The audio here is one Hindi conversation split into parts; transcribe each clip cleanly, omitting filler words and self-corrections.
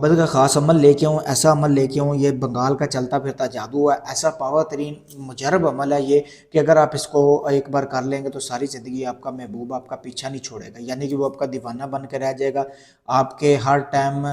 मोहब्बत का ख़ास अमल लेके आऊँ, ऐसा अमल लेके आऊँ, ये बंगाल का चलता फिरता जादू है, ऐसा पावर तरीन मुजरब अमल है ये कि अगर आप इसको एक बार कर लेंगे तो सारी ज़िंदगी आपका महबूब आपका पीछा नहीं छोड़ेगा, यानी कि वो आपका दीवाना बन के रह जाएगा, आपके हर टाइम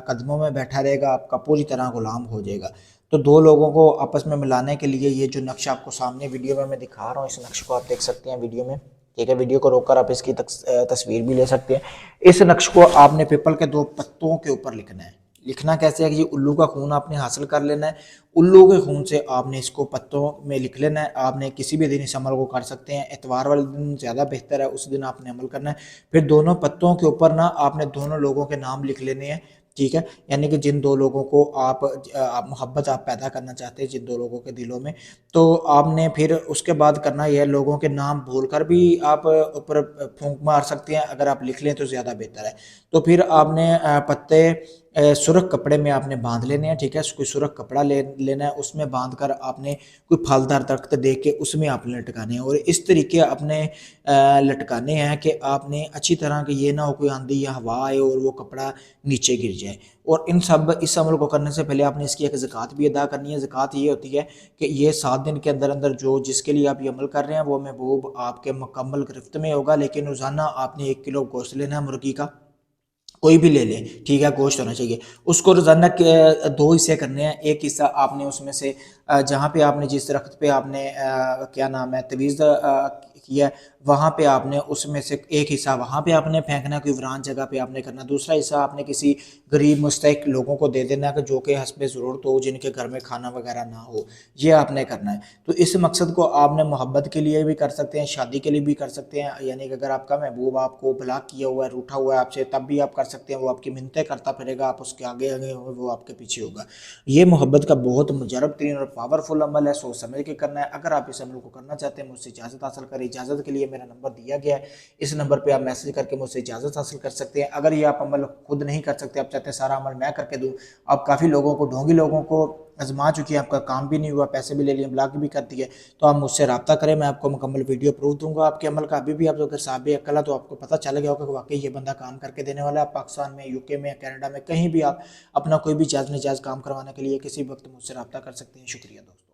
कदमों में बैठा रहेगा, आपका पूरी तरह गुलाम हो जाएगा। तो दो लोगों को आपस में मिलाने के लिए ये जो नक्शा आपको सामने वीडियो में मैं दिखा रहा हूँ, इस नक्शे को आप देख सकते हैं वीडियो में, ठीक है। वीडियो को रोककर आप इसकी तस्वीर भी ले सकते हैं। इस नक्श को आपने पीपल के दो पत्तों के ऊपर लिखना है। लिखना कैसे है कि ये उल्लू का खून आपने हासिल कर लेना है, उल्लू के खून से आपने इसको पत्तों में लिख लेना है। आपने किसी भी दिन इस अमल को कर सकते हैं, इतवार वाले दिन ज़्यादा बेहतर है, उस दिन आपने अमल करना है। फिर दोनों पत्तों के ऊपर ना आपने दोनों लोगों के नाम लिख लेने हैं, ठीक है। यानी कि जिन दो लोगों को आप मोहब्बत आप पैदा करना चाहते हैं जिन दो लोगों के दिलों में, तो आपने फिर उसके बाद करना यह है, लोगों के नाम भूलकर भी आप ऊपर फूंक मार सकते हैं, अगर आप लिख लें तो ज़्यादा बेहतर है। तो फिर आपने पत्ते सुरख कपड़े में आपने बांध लेने हैं, ठीक है। कोई सुरख कपड़ा लेना है, उसमें बांध कर आपने कोई फलदार दरख्त देख के उसमें आपने लटकाने हैं, और इस तरीके आपने लटकाने हैं कि आपने अच्छी तरह के ये ना हो कोई आंधी या हवा आए और वो कपड़ा नीचे गिर जाए। और इस अमल को करने से पहले आपने इसकी एक ज़कात भी अदा करनी है। ज़कात ये होती है कि ये 7 दिन के अंदर अंदर जो जिसके लिए आप ये अमल कर रहे हैं वो महबूब आपके मुकम्मल गिरफ्त में होगा। लेकिन रोज़ाना आपने 1 किलो गोश्त लेना है मुर्गी का, कोई भी ले लें, ठीक है, गोश्त होना चाहिए। उसको रोज़ाना के 2 हिस्से करने हैं। एक हिस्सा आपने उसमें से जहाँ पे आपने जिस दरख्त पे आपने क्या नाम है तवीज़ किया है, वहाँ पे आपने उसमें से एक हिस्सा वहाँ पे आपने फेंकना है, कोई वीरान जगह पे आपने करना। दूसरा हिस्सा आपने किसी गरीब मुस्तहिक लोगों को दे देना है कि जो कि हस्बे ज़रूरत हो, जिनके घर में खाना वगैरह ना हो, ये आपने करना है। तो इस मकसद को आपने मोहब्बत के लिए भी कर सकते हैं, शादी के लिए भी कर सकते हैं, यानी कि अगर आपका महबूब आपको ब्लॉक किया हुआ है, रूठा हुआ है आपसे, तब भी आप कर सकते हैं। वो आपकी मिन्नतें करता फिरेगा, आप उसके आगे आगे होंगे, वो आपके पीछे होगा। ये मोहब्बत का बहुत मुजरब तरीन और पावरफुल अमल है, सोच समझ के करना है। अगर आप इस अमल को करना चाहते हैं मुझसे इजाज़त हासिल करें। इजाज़त के लिए मेरा नंबर दिया गया है, इस नंबर पे आप मैसेज करके मुझसे इजाज़त हासिल कर सकते हैं। अगर ये आप अमल खुद नहीं कर सकते, आप चाहते हैं सारा अमल मैं करके दूँ, आप काफ़ी लोगों को, ढोंगी लोगों को आजमा चुकी है, आपका काम भी नहीं हुआ, पैसे भी ले लिए, ब्लॉक भी कर दिए, तो आप मुझसे रब्ता करें, मैं आपको मुकम्मल वीडियो प्रूफ दूंगा आपके अमल का। अभी भी आप अगर साहब अक्ल है तो आपको पता चल गया होगा कि वाकई ये बंदा काम करके देने वाला है। पाकिस्तान में, यूके में, कनाडा में, कहीं भी आप अपना कोई भी जायज़ नाजायज़ काम करवाने के लिए किसी वक्त मुझसे रब्ता कर सकते हैं। शुक्रिया दोस्तों।